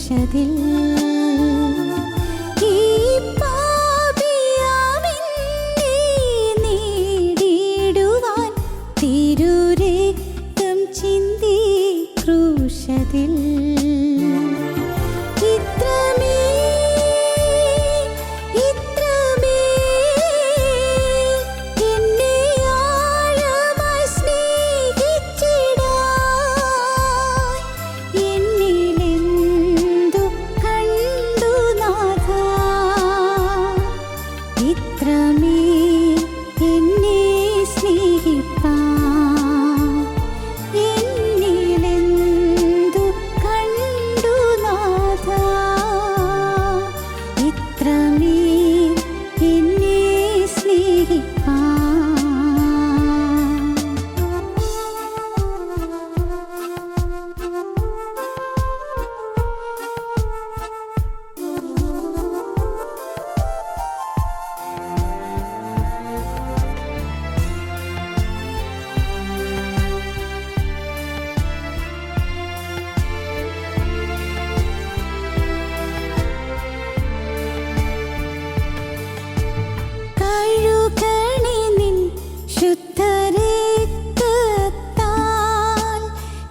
ക്രൂശതിൽ ഈ പാപിയാമെന്നെ നേടിടുവാൻ തിരുരക്തം ചിന്തി ക്രൂശതിൽ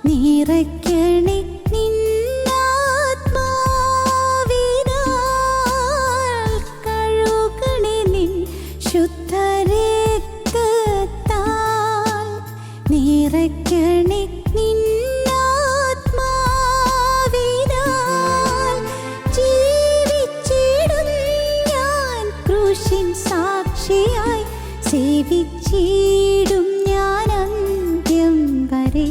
നിറയ്ക്കണേ നിന്നാത്മാവിനാൽ കഴുകണേ നിൻ ശുദ്ധരക്തത്താൽ നിറയ്ക്കണേ നിന്നാത്മാവിനാൽ ജീവിച്ചിടും ഞാൻ ക്രൂശിൻ സാക്ഷിയായി സേവിച്ചിടും ഞാൻ അന്ത്യം വരെ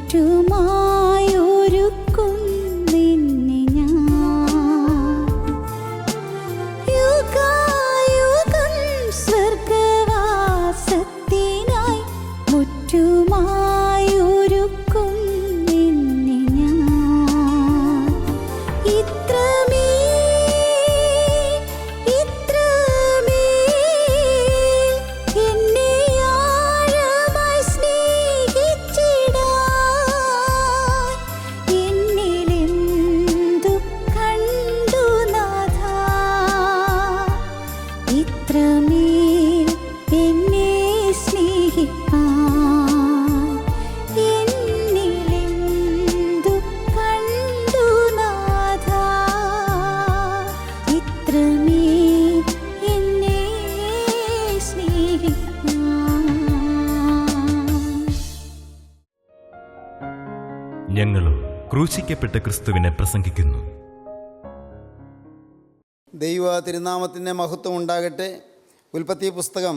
മുറ്റുമായൊരുക്കും നിന്നെ ഞാൻ. യുഗായുഗം സ്വർഗവാസത്തിനായി മുറ്റുമായൊരുക്കും നിന്നെ ഞാൻ. എന്നെ ആഴമായി സ്നേഹിച്ചിടാൻ എന്നിലെന്തു കണ്ടു നാഥാ. ഇത്രമേൽ എന്നെ സ്നേഹിപ്പാൻ എന്നിലെന്തു കണ്ടു നാഥാ. ഇത്രമേൽ എന്നെ സ്നേഹിപ്പാൻ. ഞങ്ങളും ക്രൂശിക്കപ്പെട്ട ക്രിസ്തുവിനെ പ്രസംഗിക്കുന്നു. ദൈവ തിരുനാമത്തിൻ്റെ മഹത്വം ഉണ്ടാകട്ടെ. ഉൽപ്പത്തി പുസ്തകം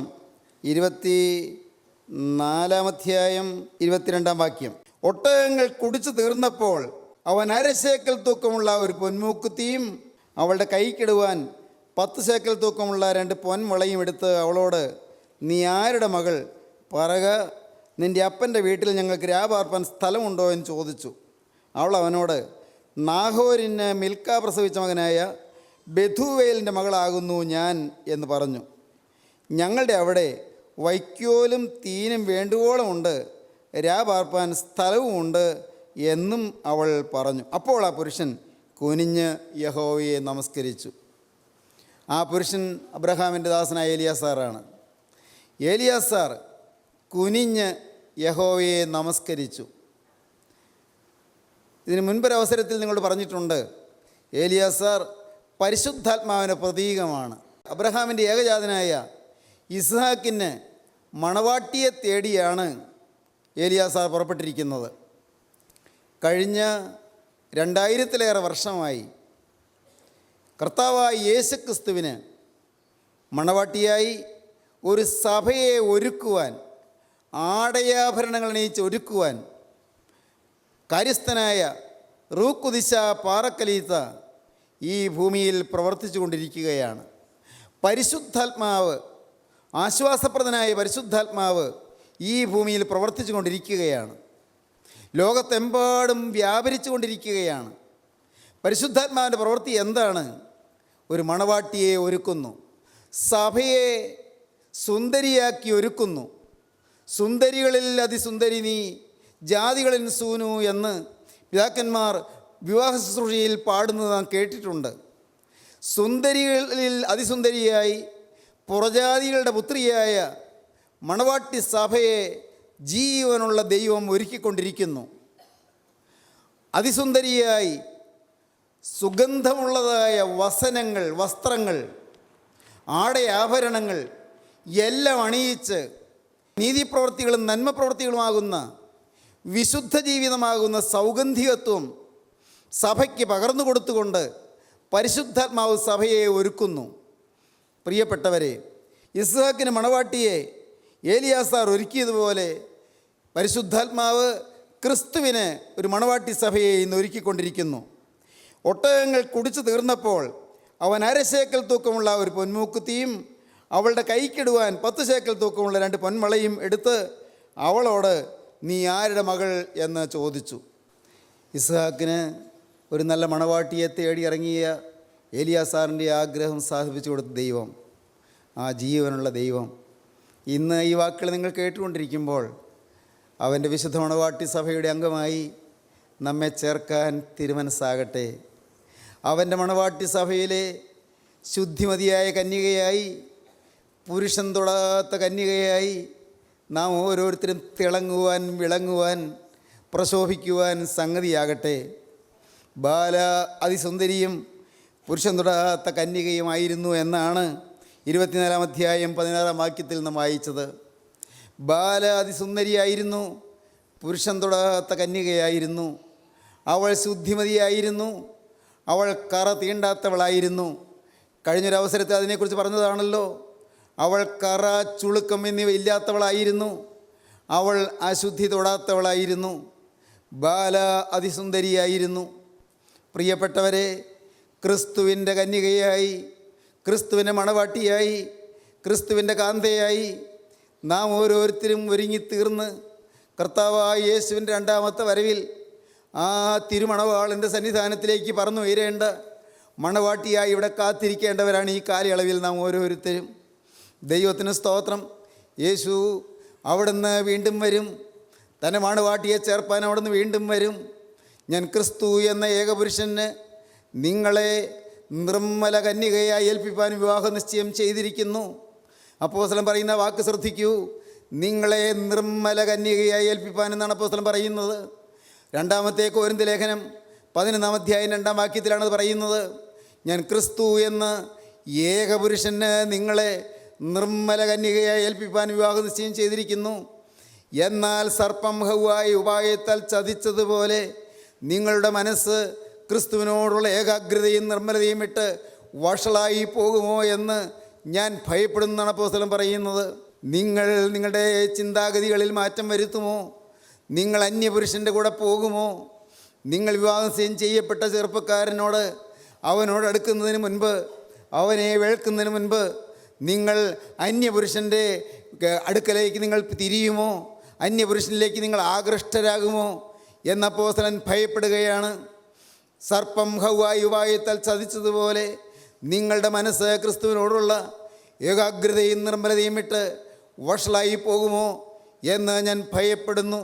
24-ാം 22-ാം വാക്യം. ഒട്ടകങ്ങൾ കുടിച്ചു തീർന്നപ്പോൾ അവൻ 1/2 ശേക്കൽ തൂക്കമുള്ള ഒരു പൊന്മൂക്കുത്തിയും അവളുടെ കൈക്കിടുവാൻ 10 ശേക്കൽ തൂക്കമുള്ള 2 പൊൻമുളയും എടുത്ത് അവളോട്, നീ ആരുടെ മകൾ? പറക, നിൻ്റെ അപ്പൻ്റെ വീട്ടിൽ ഞങ്ങൾക്ക് രാപാർപ്പാൻ സ്ഥലമുണ്ടോ എന്ന് ചോദിച്ചു. അവൾ അവനോട്, നാഹോരിന് മിൽക്ക പ്രസവിച്ച മകനായ ബെഥൂവേലിൻ്റെ മകളാകുന്നു ഞാൻ എന്ന് പറഞ്ഞു. ഞങ്ങളുടെ അവിടെ വൈക്കോലും തീനും വേണ്ടുവോളമുണ്ട്, രാപാർപ്പാൻ സ്ഥലവുമുണ്ട് എന്നും അവൾ പറഞ്ഞു. അപ്പോൾ ആ പുരുഷൻ കുനിഞ്ഞ് യഹോവയെ നമസ്കരിച്ചു. ആ പുരുഷൻ അബ്രഹാമിൻ്റെ ദാസനായ ഏലിയാസാറാണ്. ഏലിയാസാർ കുനിഞ്ഞ് യഹോവയെ നമസ്കരിച്ചു. ഇതിന് മുൻപൊരവസരത്തിൽ നിങ്ങളോട് പറഞ്ഞിട്ടുണ്ട്, ഏലിയാസാർ പരിശുദ്ധാത്മാവിൻ്റെ പ്രതീകമാണ്. അബ്രഹാമിൻ്റെ ഏകജാതനായ ഇസ്ഹാക്കിന് മണവാട്ടിയെ തേടിയാണ് ഏലിയാസാർ പുറപ്പെട്ടിരിക്കുന്നത്. കഴിഞ്ഞ 2000-ലേറെ വർഷമായി കർത്താവായ യേശുക്രിസ്തുവിന് മണവാട്ടിയായി ഒരു സഭയെ ഒരുക്കുവാൻ, ആടയാഭരണങ്ങൾ അണിയിച്ച് ഒരുക്കുവാൻ കാര്യസ്ഥനായ റൂക്കുദിശ പാറക്കലീത്ത ഈ ഭൂമിയിൽ പ്രവർത്തിച്ചു കൊണ്ടിരിക്കുകയാണ്. പരിശുദ്ധാത്മാവ്, ആശ്വാസപ്രദനായ പരിശുദ്ധാത്മാവ് ഈ ഭൂമിയിൽ പ്രവർത്തിച്ചു കൊണ്ടിരിക്കുകയാണ്. ലോകത്തെമ്പാടും വ്യാപരിച്ചു കൊണ്ടിരിക്കുകയാണ്. പരിശുദ്ധാത്മാവിൻ്റെ പ്രവൃത്തി എന്താണ്? ഒരു മണവാട്ടിയെ ഒരുക്കുന്നു, സഭയെ സുന്ദരിയാക്കി ഒരുക്കുന്നു. സുന്ദരികളിൽ അതിസുന്ദരി നീ, ജാതികളിൽ സൂനു എന്ന് പിതാക്കന്മാർ വിവാഹ ശുശ്രൂഷയിൽ പാടുന്നത് നാം കേട്ടിട്ടുണ്ട്. സുന്ദരികളിൽ അതിസുന്ദരിയായി പുറജാതികളുടെ പുത്രിയായ മണവാട്ടി സഭയെ ജീവനുള്ള ദൈവം ഒരുക്കിക്കൊണ്ടിരിക്കുന്നു. അതിസുന്ദരിയായി സുഗന്ധമുള്ളതായ വസനങ്ങൾ, വസ്ത്രങ്ങൾ, ആടയാഭരണങ്ങൾ എല്ലാം അണിയിച്ച് നീതിപ്രവൃത്തികളും നന്മപ്രവൃത്തികളുമാകുന്ന വിശുദ്ധ ജീവിതമാകുന്ന സൗഗന്ധികത്വം സഭയ്ക്ക് പകർന്നു കൊടുത്തുകൊണ്ട് പരിശുദ്ധാത്മാവ് സഭയെ ഒരുക്കുന്നു. പ്രിയപ്പെട്ടവരെ, ഇസ്ഹാക്കിന് മണവാട്ടിയെ ഏലിയാസാർ ഒരുക്കിയതുപോലെ പരിശുദ്ധാത്മാവ് ക്രിസ്തുവിന് ഒരു മണവാട്ടി സഭയെ ഇന്ന് ഒരുക്കിക്കൊണ്ടിരിക്കുന്നു. ഒട്ടകങ്ങൾ കുടിച്ചു തീർന്നപ്പോൾ അവൻ 1/2 ശേക്കൽ തൂക്കമുള്ള ഒരു പൊന്മൂക്കുത്തിയും അവളുടെ കൈക്കിടുവാൻ 10 ശേക്കൽ തൂക്കമുള്ള 2 പൊന്മളയും എടുത്ത് അവളോട്, നീ ആരുടെ മകൾ എന്ന് ചോദിച്ചു. ഇസ്ഹാക്കിന് ഒരു നല്ല മണവാട്ടിയെ തേടി ഇറങ്ങിയ ഏലിയാസാറിൻ്റെ ആഗ്രഹം സാധിപ്പിച്ചു കൊടുത്ത ദൈവം, ആ ജീവനുള്ള ദൈവം ഇന്ന് ഈ വാക്കുകൾ നിങ്ങൾ കേട്ടുകൊണ്ടിരിക്കുമ്പോൾ അവൻ്റെ വിശുദ്ധ മണവാട്ടി സഭയുടെ അംഗമായി നമ്മെ ചേർക്കാൻ തിരുമനസ്സാകട്ടെ. അവൻ്റെ മണവാട്ടി സഭയിലെ ശുദ്ധിമതിയായ കന്യകയായി, പുരുഷൻ തൊടാത്ത കന്യകയായി നാം ഓരോരുത്തരും തിളങ്ങുവാൻ, വിളങ്ങുവാൻ, പ്രശോഭിക്കുവാൻ സംഗതിയാകട്ടെ. ബാല അതിസുന്ദരിയും പുരുഷൻ തൊടാത്ത കന്യകയുമായിരുന്നു എന്നാണ് 24-ാം അധ്യായം 16-ാം വാക്യത്തിൽ നാം വായിച്ചത്. ബാല അതിസുന്ദരിയായിരുന്നു, പുരുഷൻ തൊടാത്ത കന്യകയായിരുന്നു. അവൾ ശുദ്ധിമതിയായിരുന്നു, അവൾ കറ തീണ്ടാത്തവളായിരുന്നു. കഴിഞ്ഞൊരവസരത്തിൽ അതിനെക്കുറിച്ച് പറഞ്ഞതാണല്ലോ. അവൾ കറ, ചുളുക്കം എന്നിവ ഇല്ലാത്തവളായിരുന്നു. അവൾ അശുദ്ധി തൊടാത്തവളായിരുന്നു. ബാല അതിസുന്ദരിയായിരുന്നു. പ്രിയപ്പെട്ടവരെ, ക്രിസ്തുവിൻ്റെ കന്യകയായി, ക്രിസ്തുവിൻ്റെ മണവാട്ടിയായി, ക്രിസ്തുവിൻ്റെ കാന്തയായി നാം ഓരോരുത്തരും ഒരുങ്ങിത്തീർന്ന് കർത്താവായ യേശുവിൻ്റെ രണ്ടാമത്തെ വരവിൽ ആ തിരുമണവാളൻ്റെ സന്നിധാനത്തിലേക്ക് പറന്നുയരേണ്ട മണവാട്ടിയായി ഇവിടെ കാത്തിരിക്കേണ്ടവരാണ് ഈ കാലയളവിൽ നാം ഓരോരുത്തരും. ദൈവത്തിന് സ്തോത്രം. യേശു അവിടുന്ന് വീണ്ടും വരും. തൻ്റെ മണവാട്ടിയെ ചേർപ്പാൻ അവിടുന്ന് വീണ്ടും വരും. ഞാൻ ക്രിസ്തു എന്ന ഏകപുരുഷന് നിങ്ങളെ നിർമ്മല കന്യകയായി ഏൽപ്പിപ്പാൻ വിവാഹ നിശ്ചയം ചെയ്തിരിക്കുന്നു. അപ്പോസ്തലൻ പറയുന്ന വാക്ക് ശ്രദ്ധിക്കൂ. നിങ്ങളെ നിർമ്മല കന്യകയായി ഏൽപ്പിപ്പാൻ എന്നാണ് അപ്പോസ്തലൻ പറയുന്നത്. 2 കൊരിന്ത്യർ ലേഖനം 11 അധ്യായം 2 വാക്യത്തിലാണത് പറയുന്നത്. ഞാൻ ക്രിസ്തു എന്ന ഏകപുരുഷന് നിങ്ങളെ നിർമ്മല കന്യകയായി ഏൽപ്പിപ്പാൻ വിവാഹ നിശ്ചയം ചെയ്തിരിക്കുന്നു. എന്നാൽ സർപ്പം ഹവ്വായെ ഉപായത്താൽ ചതിച്ചതുപോലെ നിങ്ങളുടെ മനസ്സ് ക്രിസ്തുവിനോടുള്ള ഏകാഗ്രതയും നിർമ്മലതയും വിട്ട് വഷളായി പോകുമോ എന്ന് ഞാൻ ഭയപ്പെടുന്നതാണ് അപ്പോസ്തലൻ പറയുന്നത്. നിങ്ങൾ നിങ്ങളുടെ ചിന്താഗതികളിൽ മാറ്റം വരുത്തുമോ? നിങ്ങൾ അന്യപുരുഷൻ്റെ കൂടെ പോകുമോ? നിങ്ങൾ വിവാഹം ചെയ്യപ്പെട്ട ചെറുപ്പക്കാരനോട് അവനോട് അടുക്കുന്നതിന് മുൻപ്, അവനെ വേൾക്കുന്നതിന് മുൻപ് നിങ്ങൾ അന്യപുരുഷൻ്റെ അടുക്കലേക്ക് നിങ്ങൾ തിരിയുമോ? അന്യപുരുഷനിലേക്ക് നിങ്ങൾ ആകൃഷ്ടരാകുമോ എന്ന് അപ്പോസ്തലൻ ഭയപ്പെടുകയാണ്. സർപ്പം ഹവ്വായെ ഉപായത്താൽ ചതിച്ചതുപോലെ നിങ്ങളുടെ മനസ്സ് ക്രിസ്തുവിനോടുള്ള ഏകാഗ്രതയും നിർമ്മലതയും വിട്ട് വഷളായി പോകുമോ എന്ന് ഞാൻ ഭയപ്പെടുന്നു.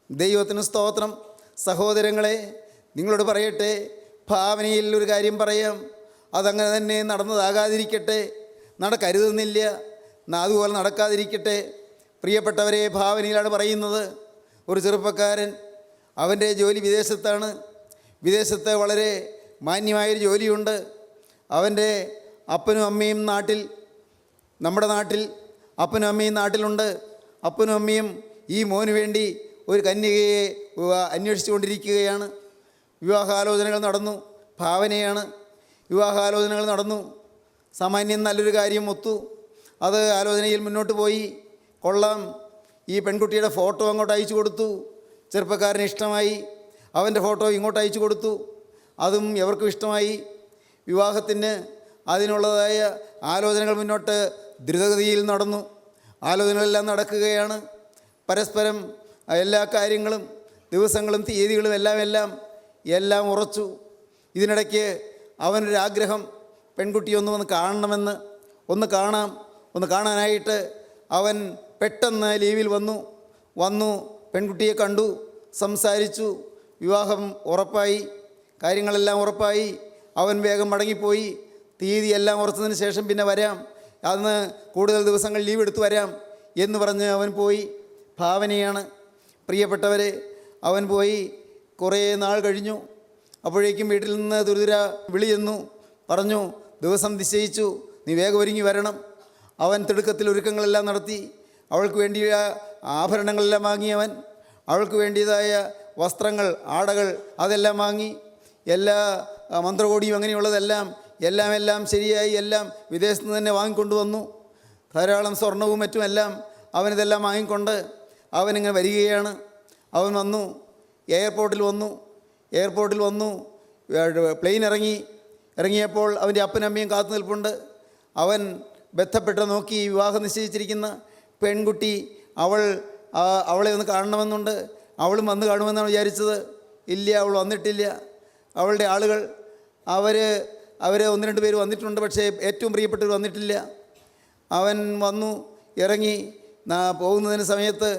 ദൈവത്തിന് സ്തോത്രം. സഹോദരങ്ങളെ, നിങ്ങളോട് പറയട്ടെ, ഭാവനയിൽ ഒരു കാര്യം പറയാം. അതങ്ങനെ തന്നെ നടന്നതാകാതിരിക്കട്ടെ, നടക്കരുതെന്നില്ല, അതുപോലെ നടക്കാതിരിക്കട്ടെ. പ്രിയപ്പെട്ടവരെ, ഭാവനയിലാണ് പറയുന്നത്. ഒരു ചെറുപ്പക്കാരൻ, അവൻ്റെ ജോലി വിദേശത്താണ്. വിദേശത്ത് വളരെ മാന്യമായൊരു ജോലിയുണ്ട്. അവൻ്റെ അപ്പനും അമ്മയും നാട്ടിൽ, നമ്മുടെ നാട്ടിൽ അപ്പനും അമ്മയും നാട്ടിലുണ്ട്. അപ്പനും അമ്മയും ഈ മോന് വേണ്ടി ഒരു കന്യകയെ അന്വേഷിച്ചു കൊണ്ടിരിക്കുകയാണ്. വിവാഹാലോചനകൾ നടന്നു. ഭാവനയാണ്. വിവാഹാലോചനകൾ നടന്നു. സാമാന്യം നല്ലൊരു കാര്യം ഒത്തു. അത് ആലോചനയിൽ മുന്നോട്ട് പോയി. കൊള്ളാം. ഈ പെൺകുട്ടിയുടെ ഫോട്ടോ അങ്ങോട്ട് അയച്ചു കൊടുത്തു. ചെറുപ്പക്കാരന് ഇഷ്ടമായി. അവൻ്റെ ഫോട്ടോ ഇങ്ങോട്ട് അയച്ചു കൊടുത്തു. അതും എവർക്കും ഇഷ്ടമായി. വിവാഹത്തിന് അതിനുള്ളതായ ആലോചനകൾ മുന്നോട്ട് ദ്രുതഗതിയിൽ നടന്നു. ആലോചനകളെല്ലാം നടക്കുകയാണ്. പരസ്പരം എല്ലാ കാര്യങ്ങളും, ദിവസങ്ങളും തീയതികളും എല്ലാം ഉറച്ചു. ഇതിനിടയ്ക്ക് അവനൊരാഗ്രഹം, പെൺകുട്ടിയെ ഒന്ന് കാണണമെന്ന്. ഒന്ന് കാണാനായിട്ട് അവൻ പെട്ടെന്ന് ലീവിൽ വന്നു പെൺകുട്ടിയെ കണ്ടു, സംസാരിച്ചു. വിവാഹം ഉറപ്പായി. കാര്യങ്ങളെല്ലാം ഉറപ്പായി. അവൻ വേഗം മടങ്ങിപ്പോയി. തീയതി എല്ലാം ഉറച്ചതിന് ശേഷം പിന്നെ വരാം, അന്ന് കൂടുതൽ ദിവസങ്ങൾ ലീവ് എടുത്ത് വരാം എന്ന് പറഞ്ഞ് അവൻ പോയി. ഭാവനയാണ്. പ്രിയപ്പെട്ടവരെ, അവൻ പോയി. കുറേ നാൾ കഴിഞ്ഞു. അപ്പോഴേക്കും വീട്ടിൽ നിന്ന് ദുരിതര വിളി ചെന്നു. പറഞ്ഞു, ദിവസം നിശ്ചയിച്ചു, നീ വേഗം ഒരുങ്ങി വരണം. അവൻ തിടുക്കത്തിൽ ഒരുക്കങ്ങളെല്ലാം നടത്തി. അവൾക്ക് വേണ്ടിയ ആഭരണങ്ങളെല്ലാം വാങ്ങിയവൻ. അവൾക്ക് വേണ്ടിയതായ വസ്ത്രങ്ങൾ, ആടകൾ അതെല്ലാം വാങ്ങി. എല്ലാ മന്ത്രകോടിയും അങ്ങനെയുള്ളതെല്ലാം ശരിയായി. എല്ലാം വിദേശത്ത് നിന്ന് തന്നെ വാങ്ങിക്കൊണ്ടുവന്നു. ധാരാളം സ്വർണവും മറ്റുമെല്ലാം അവനിതെല്ലാം വാങ്ങിക്കൊണ്ട് അവനിങ്ങനെ വരികയാണ്. അവൻ വന്നു. എയർപോർട്ടിൽ വന്നു. പ്ലെയിൻ ഇറങ്ങിയപ്പോൾ അവൻ്റെ അപ്പനും അമ്മയും കാത്തു നിൽപ്പുണ്ട്. അവൻ ബന്ധപ്പെട്ട് നോക്കി. വിവാഹം നിശ്ചയിച്ചിരിക്കുന്ന പെൺകുട്ടി അവളെ ഒന്ന് കാണണമെന്നുണ്ട്. അവളും വന്ന് കാണുമെന്നാണ് വിചാരിച്ചത്. ഇല്ല, അവൾ വന്നിട്ടില്ല. അവളുടെ ആളുകൾ അവർ 1-2 പേര് വന്നിട്ടുണ്ട്, പക്ഷേ ഏറ്റവും പ്രിയപ്പെട്ടവർ വന്നിട്ടില്ല. അവൻ വന്നു ഇറങ്ങി പോകുന്നതിന് സമയത്ത്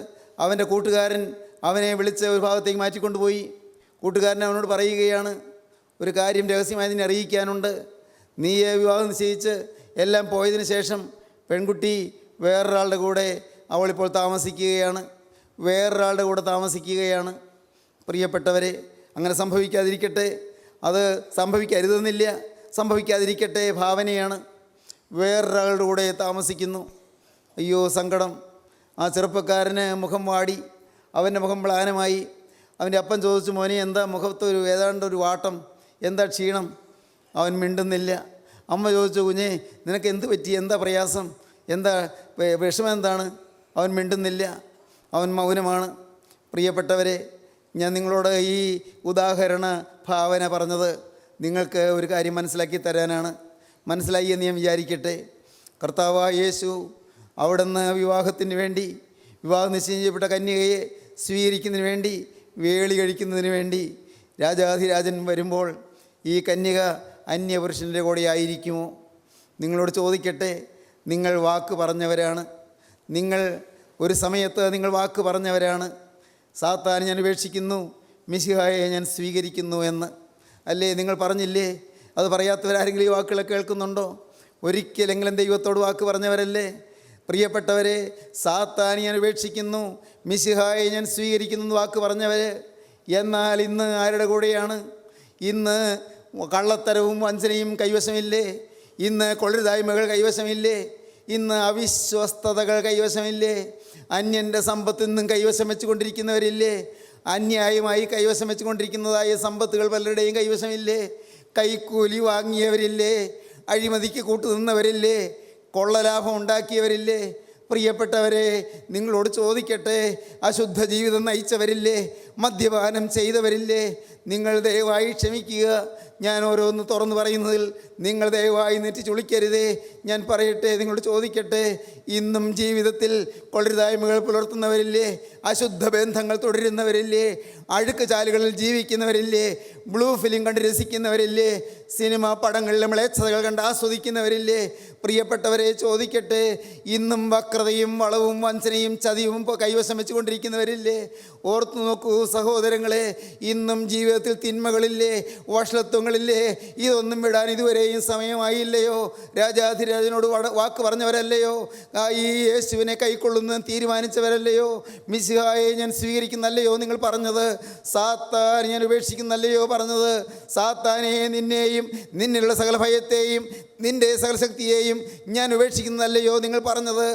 അവൻ്റെ കൂട്ടുകാരൻ അവനെ വിളിച്ച് ഒരു ഭാഗത്തേക്ക് മാറ്റിക്കൊണ്ടുപോയി. കൂട്ടുകാരൻ അവനോട് പറയുകയാണ്, ഒരു കാര്യം രഹസ്യമായി നിന്നെ അറിയിക്കാനുണ്ട്. നീ വിവാഹം നിശ്ചയിച്ച് എല്ലാം പോയതിന് ശേഷം പെൺകുട്ടി വേറൊരാളുടെ കൂടെ അവളിപ്പോൾ താമസിക്കുകയാണ്. പ്രിയപ്പെട്ടവരെ, അങ്ങനെ സംഭവിക്കാതിരിക്കട്ടെ. അത് സംഭവിക്കരുതെന്നില്ല, സംഭവിക്കാതിരിക്കട്ടെ. ഭാവനയാണ്. വേറൊരാളുടെ കൂടെ താമസിക്കുന്നു. അയ്യോ, സങ്കടം. ആ ചെറുപ്പക്കാരന് മുഖം വാടി. അവൻ്റെ മുഖം മ്ലാനമായി. അവൻ്റെ അപ്പൻ ചോദിച്ചു, മോനെ എന്താ മുഖത്ത് ഏതാണ്ടൊരു വാട്ടം, എന്താ ക്ഷീണം? അവൻ മിണ്ടുന്നില്ല. അമ്മ ചോദിച്ചു, കുഞ്ഞേ നിനക്ക് എന്ത് പറ്റി, എന്താ പ്രയാസം, എന്താ വിഷമം എന്താണ്? അവൻ മിണ്ടുന്നില്ല. അവൻ മൗനമാണ്. പ്രിയപ്പെട്ടവരെ, ഞാൻ നിങ്ങളോട് ഈ ഉദാഹരണ ഭാവന പറഞ്ഞത് നിങ്ങൾക്ക് ഒരു കാര്യം മനസ്സിലാക്കി തരാനാണ്. മനസ്സിലായി എന്ന് ഞാൻ വിചാരിക്കട്ടെ. കർത്താവായ യേശു അവിടുന്ന് വിവാഹത്തിന് വേണ്ടി, വിവാഹം നിശ്ചയം ചെയ്യപ്പെട്ട കന്യകയെ സ്വീകരിക്കുന്നതിന് വേണ്ടി, വേളി കഴിക്കുന്നതിന് വേണ്ടി രാജാധിരാജൻ വരുമ്പോൾ ഈ കന്യക അന്യപുരുഷൻ്റെ കൂടെ ആയിരിക്കുമോ? നിങ്ങളോട് ചോദിക്കട്ടെ, നിങ്ങൾ വാക്ക് പറഞ്ഞവരാണ്. നിങ്ങൾ ഒരു സമയത്ത് നിങ്ങൾ വാക്ക് പറഞ്ഞവരാണ്. സാത്താൻ ഞാൻ ഉപേക്ഷിക്കുന്നു, മിശിഹായെ ഞാൻ സ്വീകരിക്കുന്നു എന്ന് അല്ലേ നിങ്ങൾ പറഞ്ഞില്ലേ? അത് പറയാത്തവരാരെങ്കിലും ഈ വാക്കുകളെ കേൾക്കുന്നുണ്ടോ? ഒരിക്കലെങ്കിലും ദൈവത്തോട് വാക്ക് പറഞ്ഞവരല്ലേ? പ്രിയപ്പെട്ടവരെ, സാത്താൻ ഞാൻ ഉപേക്ഷിക്കുന്നു, മിശിഹായെ ഞാൻ സ്വീകരിക്കുന്നു എന്ന് വാക്ക് പറഞ്ഞവർ. എന്നാൽ ഇന്ന് ആരുടെ കൂടെയാണ്? ഇന്ന് കള്ളത്തരവും വഞ്ചനയും കൈവശമില്ലേ? ഇന്ന് കൊള്ളരുതായ്മകൾ കൈവശമില്ലേ? ഇന്ന് അവിശ്വസ്തതകൾ കൈവശമില്ലേ? അന്യൻ്റെ സമ്പത്ത് നിന്നും കൈവശം വെച്ചുകൊണ്ടിരിക്കുന്നവരില്ലേ? അന്യായമായി കൈവശം വെച്ചുകൊണ്ടിരിക്കുന്നതായ സമ്പത്തുകൾ പലരുടെയും കൈവശമില്ലേ? കൈക്കൂലി വാങ്ങിയവരില്ലേ? അഴിമതിക്ക് കൂട്ടുനിന്നവരില്ലേ? കൊള്ളലാഭം ഉണ്ടാക്കിയവരില്ലേ? പ്രിയപ്പെട്ടവരെ, നിങ്ങളോട് ചോദിക്കട്ടെ, അശുദ്ധ ജീവിതം നയിച്ചവരില്ലേ? മദ്യപാനം ചെയ്തവരില്ലേ? നിങ്ങൾ ദയവായി ക്ഷമിക്കുക. ഞാൻ ഓരോന്ന് തുറന്നു പറയുന്നതിൽ നിങ്ങൾ ദയവായി നെറ്റി ചുളിക്കരുതേ. ഞാൻ പറയട്ടെ, നിങ്ങളോട് ചോദിക്കട്ടെ, ഇന്നും ജീവിതത്തിൽ കൊള്ളരുതായ്മകൾ പുലർത്തുന്നവരില്ലേ? അശുദ്ധ ബന്ധങ്ങൾ തുടരുന്നവരില്ലേ? അഴുക്ക് ചാലുകളിൽ ജീവിക്കുന്നവരില്ലേ? ബ്ലൂ ഫിലിം കണ്ട് രസിക്കുന്നവരില്ലേ? സിനിമ പടങ്ങളിലെ മ്ലേച്ഛതകൾ കണ്ട് ആസ്വദിക്കുന്നവരില്ലേ? പ്രിയപ്പെട്ടവരെ ചോദിക്കട്ടെ, ഇന്നും വക്രതയും വളവും വഞ്ചനയും ചതിയും കൈവശം വെച്ചുകൊണ്ടിരിക്കുന്നവരില്ലേ? ഓർത്തു നോക്കൂ സഹോദരങ്ങളെ, ഇന്നും ജീവിതത്തിൽ തിന്മകളില്ലേ? വഷളത്വങ്ങളില്ലേ? ഇതൊന്നും വിടാൻ ഇതുവരെയും സമയമായില്ലയോ? രാജാധിരാജനോട് വാക്ക് പറഞ്ഞവരല്ലയോ? ഈ യേശുവിനെ കൈക്കൊള്ളുന്ന തീരുമാനിച്ചവരല്ലയോ? മിശിഹായെ ഞാൻ സ്വീകരിക്കുന്നല്ലയോ നിങ്ങൾ പറഞ്ഞത്? സാത്താൻ ഞാൻ ഉപേക്ഷിക്കുന്നല്ലയോ പറഞ്ഞത്? സാത്താനെ, നിന്നെയും നിന്നിലുള്ള സകല ഭയത്തെയും നിൻ്റെ സകല ശക്തിയെയും ഞാൻ ഉപേക്ഷിക്കുന്നതല്ലയോ നിങ്ങൾ പറഞ്ഞത്?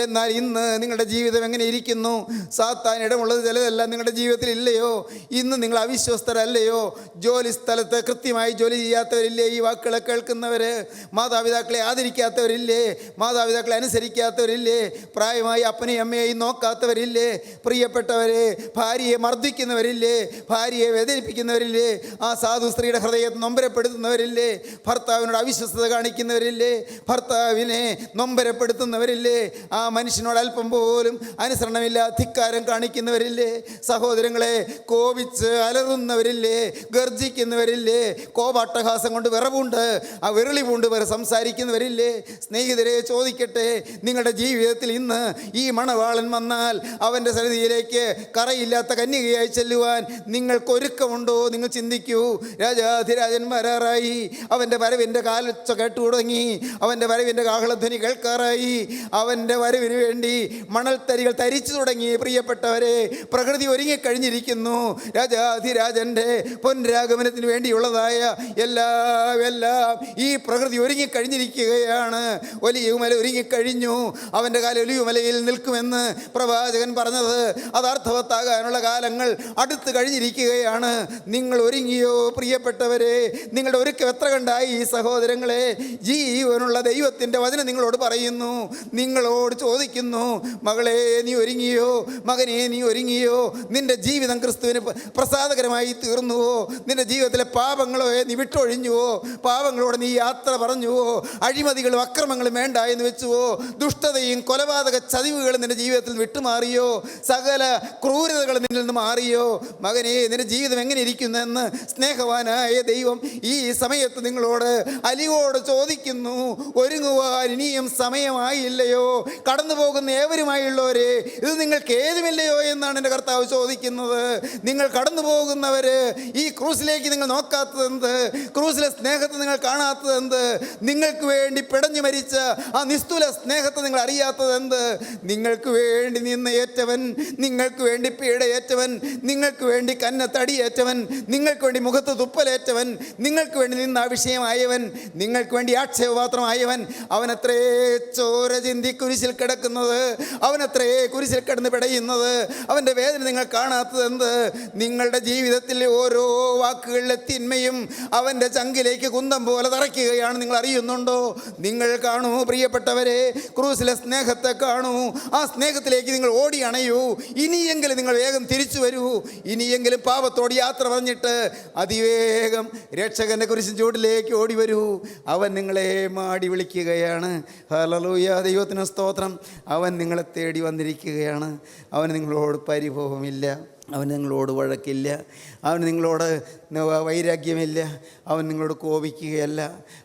എന്നാൽ ഇന്ന് നിങ്ങളുടെ ജീവിതം എങ്ങനെ ഇരിക്കുന്നു? സാത്താൻ ഇടമുള്ളത് ചിലതെല്ലാം നിങ്ങളുടെ ജീവിതത്തിൽ ഇല്ലയോ? ഇന്ന് നിങ്ങൾ അവിശ്വസ്തരല്ലയോ? ജോലി സ്ഥലത്ത് കൃത്യമായി ജോലി ചെയ്യാത്തവരില്ലേ? ഈ വാക്കുകളെ കേൾക്കുന്നവർ. മാതാപിതാക്കളെ ആദരിക്കാത്തവരില്ലേ? മാതാപിതാക്കളെ അനുസരിക്കാത്തവരില്ലേ? പ്രായമായി അപ്പനെയും അമ്മയെയും നോക്കാത്തവരില്ലേ? പ്രിയപ്പെട്ടവരെ, ഭാര്യയെ മർദ്ദിക്കുന്നവരില്ലേ? ഭാര്യയെ വേദനിപ്പിക്കുന്നവരില്ലേ? ആ സാധു സ്ത്രീയുടെ ഹൃദയത്തെ നൊമ്പരപ്പെടുത്തുന്നവരില്ലേ? ഭർത്താവിനോട് അവിശ്വസ്തത കാണിക്കുന്നവരില്ലേ? ഭർത്താവിനെ നൊമ്പരപ്പെടുത്തുന്നവരില്ലേ? ആ മനുഷ്യനോട് അല്പം പോലും അനുസരണമില്ല, ധിക്കാരം കാണിക്കുന്നവരില്ലേ? സഹോദരങ്ങളെ, കോപിച്ച് അലറുന്നവരില്ലേ? ഗർജിക്കുന്നവരില്ലേ? കോപാട്ടഹാസം കൊണ്ട് വിറവുണ്ട്, ആ വിരളി പൂണ്ട് വരെ സംസാരിക്കുന്നവരില്ലേ? സ്നേഹിതരെ ചോദിക്കട്ടെ, നിങ്ങളുടെ ജീവിതത്തിൽ ഇന്ന് ഈ മണവാളൻ വന്നാൽ അവൻ്റെ സന്നിധിയിലേക്ക് കറയില്ലാത്ത കന്യകയായി ചെല്ലുവാൻ നിങ്ങൾക്കൊരുക്കമുണ്ടോ? നിങ്ങൾ ചിന്തിക്കൂ. രാജാധിരാജൻ വരാറായി. അവൻ്റെ വരവിൻ്റെ കാലൊച്ച കേട്ടു തുടങ്ങി. അവൻ്റെ വരവിൻ്റെ കാഹളധ്വനി കേൾക്കാറായി. അവൻ്റെ വരവിന് വേണ്ടി മണൽത്തരികൾ തരിച്ചു തുടങ്ങി. പ്രിയപ്പെട്ടവരെ, പ്രകൃതി ഒരുങ്ങിക്കഴിഞ്ഞിരിക്കുന്നു. രാജാധിരാജൻ്റെ പൊൻരാഗമനത്തിന് വേണ്ടിയുള്ളതായ എല്ലാം ഈ പ്രകൃതി ഒരുങ്ങിക്കഴിഞ്ഞിരിക്കുകയാണ്. ഒലിവുമല ഒരുങ്ങിക്കഴിഞ്ഞു. അവൻ്റെ കാലം ഒലിവുമലയിൽ നിൽക്കുമെന്ന് പ്രവാചകൻ പറഞ്ഞത് അത് അർത്ഥവത്താകാനുള്ള കാലങ്ങൾ അടുത്ത് കഴിഞ്ഞിരിക്കുകയാണ്. നിങ്ങൾ ഒരുങ്ങിയോ പ്രിയപ്പെട്ടവരെ? നിങ്ങളുടെ ഒരുക്കം എത്ര കണ്ടായി ഈ സഹോദരങ്ങളെ? ജീവനുള്ള ദൈവത്തിൻ്റെ വചനം നിങ്ങളോട് പറയുന്നു, നിങ്ങളോട് ചോദിക്കുന്നു, മകളെ നീ ഒരുങ്ങിയോ? മകനെ നീ ഒരുങ്ങിയോ? നിന്റെ ജീവിതം ക്രിസ്തുവിന് പ്രസാദകരമായി തീർന്നുവോ? നിന്റെ ജീവിതത്തിലെ പാപങ്ങളോ നീ വിട്ടൊഴിഞ്ഞുവോ? പാപങ്ങളോട് നീ യാത്ര പറഞ്ഞുവോ? അഴിമതികളും അക്രമങ്ങളും വേണ്ട എന്ന് വെച്ചുവോ? ദുഷ്ടതയും കൊലപാതക ചതിവുകളും നിന്റെ ജീവിതത്തിൽ വിട്ടുമാറിയോ? സകല ക്രൂരതകളും നിന്നിൽ നിന്ന് മാറിയോ? മകനെ, നിന്റെ ജീവിതം എങ്ങനെ ഇരിക്കുന്നെന്ന് സ്നേഹവാനായ ദൈവം ഈ സമയത്ത് നിങ്ങളോട് അലിവോട് ചോദിക്കുന്നു. ഒരുങ്ങുവാൻ ഇനിയും സമയമായില്ലയോ? കടന്നു പോകുന്ന ഏവരുമായുള്ളവരെ, ഇത് നിങ്ങൾക്ക് ഏതുമില്ലയോ എന്നാണ് എൻ്റെ കർത്താവ് ചോദിക്കുന്നത്. നിങ്ങൾ കടന്നു പോകുന്നവർ ഈ ക്രൂസിലേക്ക് നിങ്ങൾ നോക്കാത്തതെന്ത്? ക്രൂസിലെ സ്നേഹത്തെ നിങ്ങൾ കാണാത്തതെന്ത്? നിങ്ങൾക്ക് വേണ്ടി പിടഞ്ഞു മരിച്ച ആ നിസ്തുല സ്നേഹത്തെ നിങ്ങൾ അറിയാത്തതെന്ത്? നിങ്ങൾക്ക് വേണ്ടി നിന്ന് ഏറ്റവൻ, നിങ്ങൾക്ക് വേണ്ടി പീഡയേറ്റവൻ, നിങ്ങൾക്ക് വേണ്ടി കന്ന തടിയേറ്റവൻ, നിങ്ങൾക്ക് വേണ്ടി മുഖത്ത് തുപ്പലേറ്റവൻ, നിങ്ങൾക്ക് വേണ്ടി നിന്ന് ആ വിഷയമായവൻ, നിങ്ങൾക്ക് വേണ്ടി വേണ്ടി ആക്ഷേപപാത്രമായവൻ, അവനത്രേ ചോര ചിന്തി കുരിശിൽ കിടക്കുന്നത്, അവനത്രേ കുരിശിൽ കിടന്ന് പിടയുന്നത്. അവൻ്റെ വേദന നിങ്ങൾ കാണാത്തത് എന്ത്? നിങ്ങളുടെ ജീവിതത്തിലെ ഓരോ വാക്കുകളിലെ തിന്മയും അവൻ്റെ ചങ്കിലേക്ക് കുന്തം പോലെ തറയ്ക്കുകയാണ്. നിങ്ങൾ അറിയുന്നുണ്ടോ? നിങ്ങൾ കാണൂ പ്രിയപ്പെട്ടവരെ, ക്രൂസിലെ സ്നേഹത്തെ കാണൂ. ആ സ്നേഹത്തിലേക്ക് നിങ്ങൾ ഓടി അണയൂ. ഇനിയെങ്കിലും നിങ്ങൾ വേഗം തിരിച്ചു വരൂ. ഇനിയെങ്കിലും പാപത്തോട് യാത്ര പറഞ്ഞിട്ട് അതിവേഗം രക്ഷകൻ്റെ കുരിശിൻ ചൂടിലേക്ക് ഓടി വരൂ. അവൻ നിങ്ങളെ മാടി വിളിക്കുകയാണ്. ഹല്ലേലൂയ, ദൈവത്തിന് സ്തോത്രം. അവൻ നിങ്ങളെ തേടി വന്നിരിക്കുകയാണ്. അവന് നിങ്ങളോട് പരിഭവമില്ല, അവന് നിങ്ങളോട് വഴക്കില്ല, അവന് നിങ്ങളോട് വൈരാഗ്യമില്ല, അവൻ നിങ്ങളോട് കോപിക്കുകയല്ല.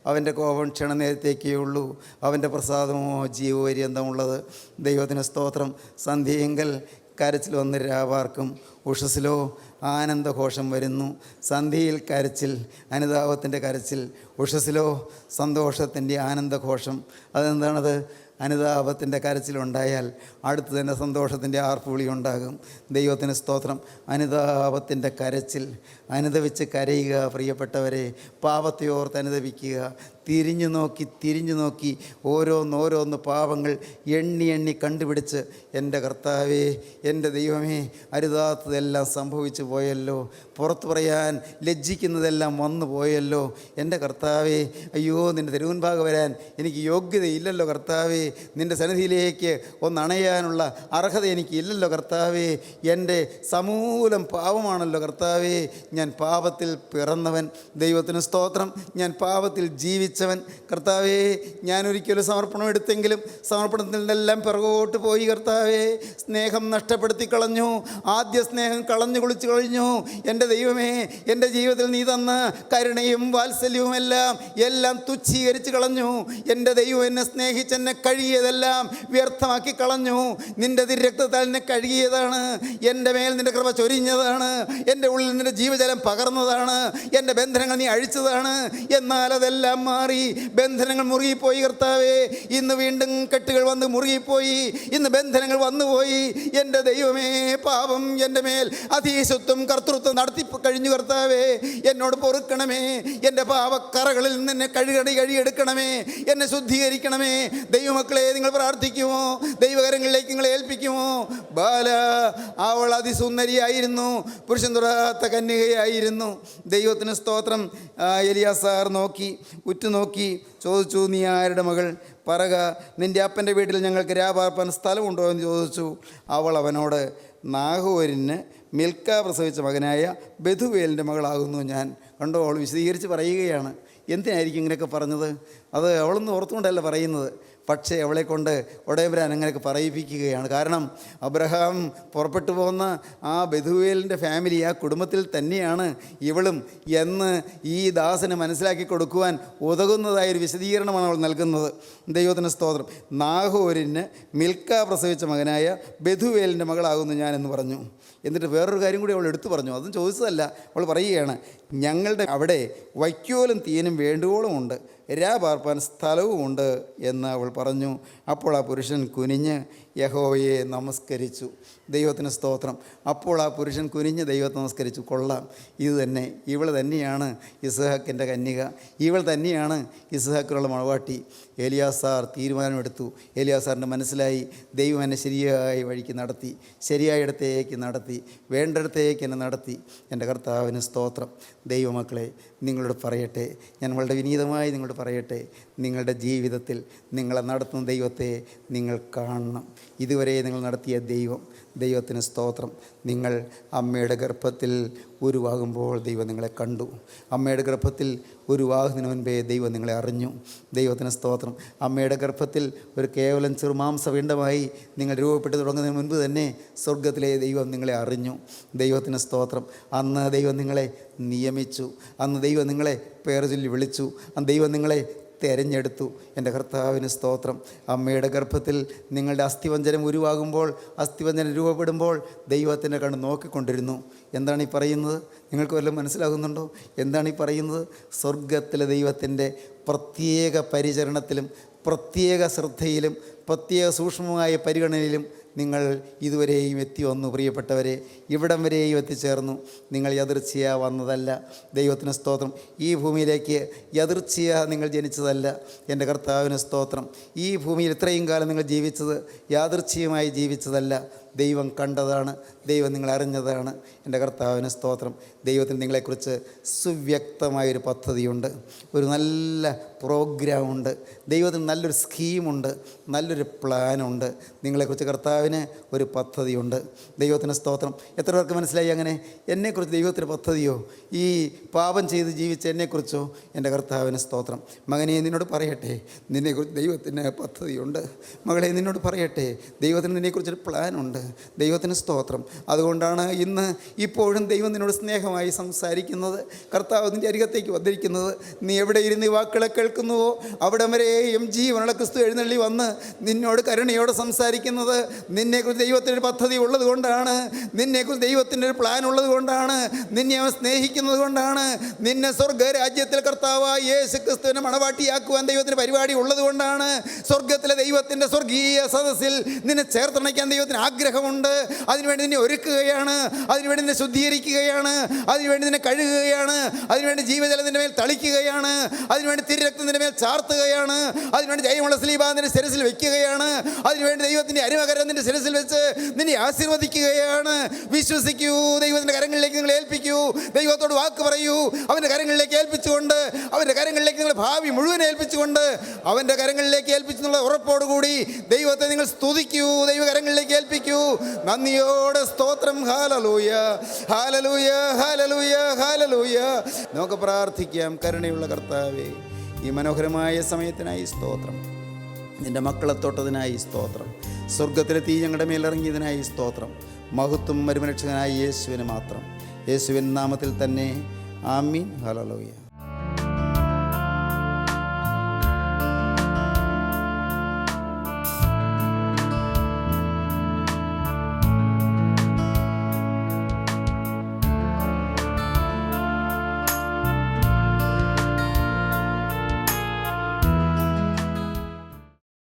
അവൻ്റെ കോപം ക്ഷണനേരത്തേക്കേ ഉള്ളൂ, അവൻ്റെ പ്രസാദമോ ജീവപര്യന്തമുള്ളത്. ദൈവത്തിന് സ്തോത്രം. സന്ധ്യയെങ്കിൽ കരച്ചിൽ വന്ന് രാവാർക്കും, ഉഷസ്സിലോ ആനന്ദഘോഷം വരുന്നു. സന്ധ്യയിൽ കരച്ചിൽ, അനുതാപത്തിൻ്റെ കരച്ചിൽ, ഉഷസ്സിലോ സന്തോഷത്തിൻ്റെ ആനന്ദഘോഷം. അതെന്താണത്? അനുതാപത്തിൻ്റെ കരച്ചിലുണ്ടായാൽ അടുത്ത് തന്നെ സന്തോഷത്തിൻ്റെ ആർപ്പുവിളി ഉണ്ടാകും. ദൈവത്തിന് സ്തോത്രം. അനുതാപത്തിൻ്റെ കരച്ചിൽ, അനുദവിച്ച് കരയുക പ്രിയപ്പെട്ടവരെ. പാപത്തെ ഓർത്ത് അനുദവിക്കുക. തിരിഞ്ഞു നോക്കി ഓരോന്നോരോന്ന് പാപങ്ങൾ എണ്ണി കണ്ടുപിടിച്ച്, എൻ്റെ കർത്താവേ, എൻ്റെ ദൈവമേ, അരുതാത്തതെല്ലാം സംഭവിച്ചു പോയല്ലോ, പുറത്തു പറയാൻ ലജ്ജിക്കുന്നതെല്ലാം വന്നു പോയല്ലോ, എൻ്റെ കർത്താവേ, അയ്യോ, നിൻ്റെ തിരുമുൻപാകെ വരാൻ എനിക്ക് യോഗ്യതയില്ലല്ലോ കർത്താവേ, നിൻ്റെ സന്നിധിയിലേക്ക് ഒന്നണയാനുള്ള അർഹത എനിക്ക് ഇല്ലല്ലോ കർത്താവേ, എൻ്റെ സമൂലം പാപമാണല്ലോ കർത്താവേ, ഞാൻ പാപത്തിൽ പിറന്നവൻ. ദൈവത്തിന് സ്തോത്രം. ഞാൻ പാപത്തിൽ ജീവിച്ചവൻ കർത്താവേ. ഞാനൊരിക്കലും സമർപ്പണം എടുത്തെങ്കിലും സമർപ്പണത്തിൽ നിന്നെല്ലാം പിറകോട്ട് പോയി കർത്താവേ. സ്നേഹം നഷ്ടപ്പെടുത്തി കളഞ്ഞു, ആദ്യ സ്നേഹം കളഞ്ഞു കുളിച്ചു കഴിഞ്ഞു. എൻ്റെ ദൈവമേ, എൻ്റെ ജീവിതത്തിൽ നീ തന്ന കരുണയും വാത്സല്യവും എല്ലാം തുച്ഛീകരിച്ച് കളഞ്ഞു. എൻ്റെ ദൈവം എന്നെ സ്നേഹിച്ചെന്നെ കഴുകിയതെല്ലാം വ്യർത്ഥമാക്കി കളഞ്ഞു. നിൻ്റെ തിരക്തത്താൽ എന്നെ കഴുകിയതാണ്, എൻ്റെ മേൽ നിൻ്റെ കൃപ ചൊരിഞ്ഞതാണ്, എൻ്റെ ഉള്ളിൽ നിൻ്റെ ജീവജലം പകർന്നതാണ്, എൻ്റെ ബന്ധനങ്ങൾ നീ അഴിച്ചതാണ്. എന്നാൽ അതെല്ലാം മാറി, ബന്ധനങ്ങൾ മുറുകിപ്പോയി കർത്താവേ. ഇന്ന് വീണ്ടും കെട്ടുകൾ വന്ന് മുറുകിപ്പോയി, ഇന്ന് ബന്ധനങ്ങൾ വന്നുപോയി. എൻ്റെ ദൈവമേ, പാപം എൻ്റെ മേൽ അധീശത്വം കർത്തൃത്വം നടത്തി കഴിഞ്ഞു കർത്താവേ. എന്നോട് പൊറുക്കണമേ, എൻ്റെ പാപക്കറകളിൽ നിന്ന് എന്നെ കഴുകിയെടുക്കണമേ, എന്നെ ശുദ്ധീകരിക്കണമേ. ദൈവമക്കളെ, നിങ്ങൾ പ്രാർത്ഥിക്കുമോ? ദൈവകരങ്ങളിലേക്ക് നിങ്ങളെ ഏൽപ്പിക്കുമോ? ബാല, അവൾ അതിസുന്ദരിയായിരുന്നു, പുരുഷൻ തൊടാത്ത കന്യകയായിരുന്നു. ദൈവത്തിന് സ്തോത്രം. എലിയാസാർ ഉറ്റുനോക്കി ചോദിച്ചു, നീ ആരുടെ മകൾ? പറക, നിൻ്റെ അപ്പൻ്റെ വീട്ടിൽ ഞങ്ങൾക്ക് രാപാർപ്പാൻ സ്ഥലമുണ്ടോ എന്ന് ചോദിച്ചു. അവൾ അവനോട്, നാഹോരിന് മിൽക്ക പ്രസവിച്ച മകനായ ബെഥുവേലിൻ്റെ മകളാകുന്നു ഞാൻ. കണ്ടോ, അവൾ വിശദീകരിച്ച് പറയുകയാണ്. എന്തിനായിരിക്കും ഇങ്ങനെയൊക്കെ പറഞ്ഞത്? അത് അവളൊന്നും ഓർത്തുകൊണ്ടല്ല പറയുന്നത്, പക്ഷേ അവളെ കൊണ്ട് ഉടയവരാൻ അങ്ങനെയൊക്കെ പറയിപ്പിക്കുകയാണ്. കാരണം അബ്രഹാം പുറപ്പെട്ടു പോകുന്ന ആ ബെഥുവേലിൻ്റെ ഫാമിലി, ആ കുടുംബത്തിൽ തന്നെയാണ് ഇവളും എന്ന് ഈ ദാസന് മനസ്സിലാക്കി കൊടുക്കുവാൻ ഉതകുന്നതായൊരു വിശദീകരണമാണ് അവൾ നൽകുന്നത്. ദൈവത്തിന് സ്തോത്രം. നാഹോരിന് മിൽക്ക പ്രസവിച്ച മകനായ ബെഥുവേലിൻ്റെ മകളാകുന്നു ഞാനെന്ന് പറഞ്ഞു. എന്നിട്ട് വേറൊരു കാര്യം കൂടി അവൾ എടുത്തു പറഞ്ഞു. അതും ചോദിച്ചതല്ല, അവൾ പറയുകയാണ്, ഞങ്ങളുടെ അവിടെ വൈക്കോലും തീനും വേണ്ടുവോളമുണ്ട്, രാപാർപ്പാൻ സ്ഥലവുമുണ്ട് എന്ന് അവൾ പറഞ്ഞു. അപ്പോൾ ആ പുരുഷൻ കുനിഞ്ഞ് യഹോവയെ നമസ്കരിച്ചു. ദൈവത്തിന് സ്തോത്രം. അപ്പോൾ ആ പുരുഷൻ കുനിഞ്ഞ് ദൈവത്തെ നമസ്കരിച്ചു. കൊള്ളാം, ഇത് തന്നെ, ഇവൾ തന്നെയാണ് ഇസ്ഹാക്കിൻ്റെ കന്യക, ഇവൾ തന്നെയാണ് ഇസ്ഹാക്കിനുള്ള മണവാട്ടി. എലിയാസാർ തീരുമാനമെടുത്തു. എലിയാസാറിൻ്റെ മനസ്സിലായി, ദൈവം എന്നെ ശരിയായ വഴിക്ക് നടത്തി, ശരിയായ ഇടത്തേക്ക് നടത്തി, വേണ്ടിടത്തേക്ക് എന്നെ നടത്തി. എൻ്റെ കർത്താവിന് സ്തോത്രം. ദൈവമക്കളെ, നിങ്ങളോട് പറയട്ടെ, ഞാൻ വളരെ വിനീതമായി നിങ്ങളോട് പറയട്ടെ, നിങ്ങളുടെ ജീവിതത്തിൽ നിങ്ങളെ നടത്തുന്ന ദൈവത്തെ നിങ്ങൾ കാണണം. ഇതുവരെ നിങ്ങൾ നടത്തിയ ദൈവത്തിന് സ്തോത്രം. നിങ്ങൾ അമ്മയുടെ ഗർഭത്തിൽ ഉരുവാകുമ്പോൾ ദൈവം നിങ്ങളെ കണ്ടു. അമ്മയുടെ ഗർഭത്തിൽ ഉരുവാകുന്നതിന് മുൻപേ ദൈവം നിങ്ങളെ അറിഞ്ഞു. ദൈവത്തിന് സ്തോത്രം. അമ്മയുടെ ഗർഭത്തിൽ ഒരു കേവലം ചെറുമാംസപിണ്ഡമായി നിങ്ങൾ രൂപപ്പെട്ടു തുടങ്ങുന്നതിന് മുൻപ് തന്നെ സ്വർഗത്തിലെ ദൈവം നിങ്ങളെ അറിഞ്ഞു. ദൈവത്തിന് സ്തോത്രം. അന്ന് ദൈവം നിങ്ങളെ നിയമിച്ചു, അന്ന് ദൈവം നിങ്ങളെ പേര് ചൊല്ലി വിളിച്ചു, അന്ന് ദൈവം നിങ്ങളെ തിരഞ്ഞെടുത്തു. എൻ്റെ കർത്താവിന് സ്തോത്രം. അമ്മയുടെ ഗർഭത്തിൽ നിങ്ങളുടെ അസ്ഥിവഞ്ചനം ഉരുവാകുമ്പോൾ, അസ്ഥിവഞ്ചനം രൂപപ്പെടുമ്പോൾ ദൈവത്തിൻ്റെ കണ്ണ് നോക്കിക്കൊണ്ടിരുന്നു. എന്താണ് ഈ പറയുന്നത്? നിങ്ങൾക്ക് വല്ലതും മനസ്സിലാകുന്നുണ്ടോ? എന്താണ് ഈ പറയുന്നത്? സ്വർഗത്തിലെ ദൈവത്തിൻ്റെ പ്രത്യേക പരിചരണത്തിലും പ്രത്യേക ശ്രദ്ധയിലും പ്രത്യേക സൂക്ഷ്മമായ പരിഗണനയിലും നിങ്ങൾ ഇതുവരെയും എത്തി വന്നു പ്രിയപ്പെട്ടവരെ, ഇവിടം വരെയും എത്തിച്ചേർന്നു. നിങ്ങൾ യദൃച്ഛയാ വന്നതല്ല. ദൈവത്തിന് സ്തോത്രം. ഈ ഭൂമിയിലേക്ക് യദൃച്ഛയാ നിങ്ങൾ ജനിച്ചതല്ല. എൻ്റെ കർത്താവിന് സ്തോത്രം. ഈ ഭൂമിയിൽ ഇത്രയും കാലം നിങ്ങൾ ജീവിച്ചത് യാദൃച്ഛികമായി ജീവിച്ചതല്ല. ദൈവം കണ്ടതാണ്, ദൈവം നിങ്ങൾ അറിഞ്ഞതാണ്. എൻ്റെ കർത്താവിന് സ്തോത്രം. ദൈവത്തിന് നിങ്ങളെക്കുറിച്ച് സുവ്യക്തമായൊരു പദ്ധതിയുണ്ട്, ഒരു നല്ല പ്രോഗ്രാമുണ്ട്, ദൈവത്തിന് നല്ലൊരു സ്കീമുണ്ട്, നല്ലൊരു പ്ലാനുണ്ട്. നിങ്ങളെക്കുറിച്ച് കർത്താവിന് ഒരു പദ്ധതിയുണ്ട്. ദൈവത്തിന് സ്തോത്രം. എത്ര പേർക്ക് മനസ്സിലായി അങ്ങനെ? എന്നെക്കുറിച്ച് ദൈവത്തിന് പദ്ധതിയോ? ഈ പാപം ചെയ്ത് ജീവിച്ച എന്നെക്കുറിച്ചോ? എൻ്റെ കർത്താവിന് സ്തോത്രം. മകനെ, നിന്നോട് പറയട്ടെ, നിന്നെക്കുറിച്ച് ദൈവത്തിന് പദ്ധതിയുണ്ട്. മകളെ, നിന്നോട് പറയട്ടെ, ദൈവത്തിന് നിന്നെക്കുറിച്ചൊരു പ്ലാനുണ്ട്. ദൈവത്തിന് സ്തോത്രം. അതുകൊണ്ടാണ് ഇപ്പോഴും ദൈവം നിന്നോട് സ്നേഹമായി സംസാരിക്കുന്നത്, കർത്താവ് നിൻ്റെ അരികത്തേക്ക് വന്നിരിക്കുന്നത്. നീ എവിടെ ഇരുന്ന് ഈ വാക്കുകളെ കേൾക്കുന്നുവോ അവിടം വരെയും ജീവനുള്ള ക്രിസ്തു എഴുന്നള്ളി വന്ന് നിന്നോട് കരുണയോടെ സംസാരിക്കുന്നത്. നിന്നെക്കുറിച്ച് ദൈവത്തിൻ്റെ ഒരു പദ്ധതി ഉള്ളത് കൊണ്ടാണ്, നിന്നെക്കുറിച്ച് ദൈവത്തിൻ്റെ ഒരു പ്ലാൻ ഉള്ളത് കൊണ്ടാണ്, നിന്നെ അവൻ സ്നേഹിക്കുന്നത് കൊണ്ടാണ്, നിന്നെ സ്വർഗ്ഗരാജ്യത്തിൽ കർത്താവായ യേശു ക്രിസ്തുവിനെ മണവാട്ടിയാക്കുവാൻ ദൈവത്തിൻ്റെ പരിപാടി ഉള്ളത് കൊണ്ടാണ്, സ്വർഗ്ഗത്തിലെ ദൈവത്തിൻ്റെ സ്വർഗീയ സദസ്സിൽ നിന്നെ ചേർത്തണയ്ക്കാൻ ദൈവത്തിന് ആഗ്രഹമുണ്ട്. അതിനുവേണ്ടി നിന്നെ ഒരുക്കുകയാണ്, അതിനുവേണ്ടി നിന്നെ ശുദ്ധീകരിക്കുകയാണ്, അതിനുവേണ്ടി നിന്നെ കഴുകുകയാണ്, അതിനുവേണ്ടി ജീവജലം നിന്റെ മേൽ തളിക്കുകയാണ്, അതിനുവേണ്ടി തിരുരക്തം നിന്റെ മേൽ ചാർത്തുകയാണ്, അതിനുവേണ്ടി ജയമുള്ള സ്ലീബ നിന്റെ ശിരസിൽ വെക്കുകയാണ്, അതിനുവേണ്ടി ദൈവത്തിൻ്റെ അരുമകരം നിന്റെ ശിരസിൽ വെച്ച് നിന്നെ ആശീർവദിക്കുകയാണ്. വിശ്വസിക്കൂ, ദൈവത്തിൻ്റെ കരങ്ങളിലേക്ക് നിങ്ങൾ ഏൽപ്പിക്കൂ, ദൈവത്തോട് വാക്ക് പറയൂ. അവൻ്റെ കരങ്ങളിലേക്ക് ഏൽപ്പിച്ചുകൊണ്ട്, അവൻ്റെ കരങ്ങളിലേക്ക് നിങ്ങൾ ഭാവി മുഴുവൻ ഏൽപ്പിച്ചുകൊണ്ട്, അവൻ്റെ കരങ്ങളിലേക്ക് ഏൽപ്പിച്ചെന്നുള്ള ഉറപ്പോടുകൂടി ദൈവത്തെ നിങ്ങൾ സ്തുതിക്കൂ, ദൈവകരങ്ങളിലേക്ക് ഏൽപ്പിക്കൂ. നന്ദിയോടെ സ്തോത്രം. Hallelujah, hallelujah, hallelujah, hallelujah. നമുക്ക് പ്രാർത്ഥിക്കാം. കരുണയുള്ള കർത്താവേ, ഈ മനോഹരമായ സമയത്തിനായി സ്തോത്രം. നിൻ്റെ മക്കളെ തൊട്ടതിനായി സ്തോത്രം. സ്വർഗത്തിലെ തീ ഞങ്ങളുടെ മേലിറങ്ങിയതിനായി സ്തോത്രം. മഹത്വം മരുമരക്ഷകനായ യേശുവിന് മാത്രം. യേശുവിൻ നാമത്തിൽ തന്നെ ആമീൻ. ഹല്ലേലൂയ.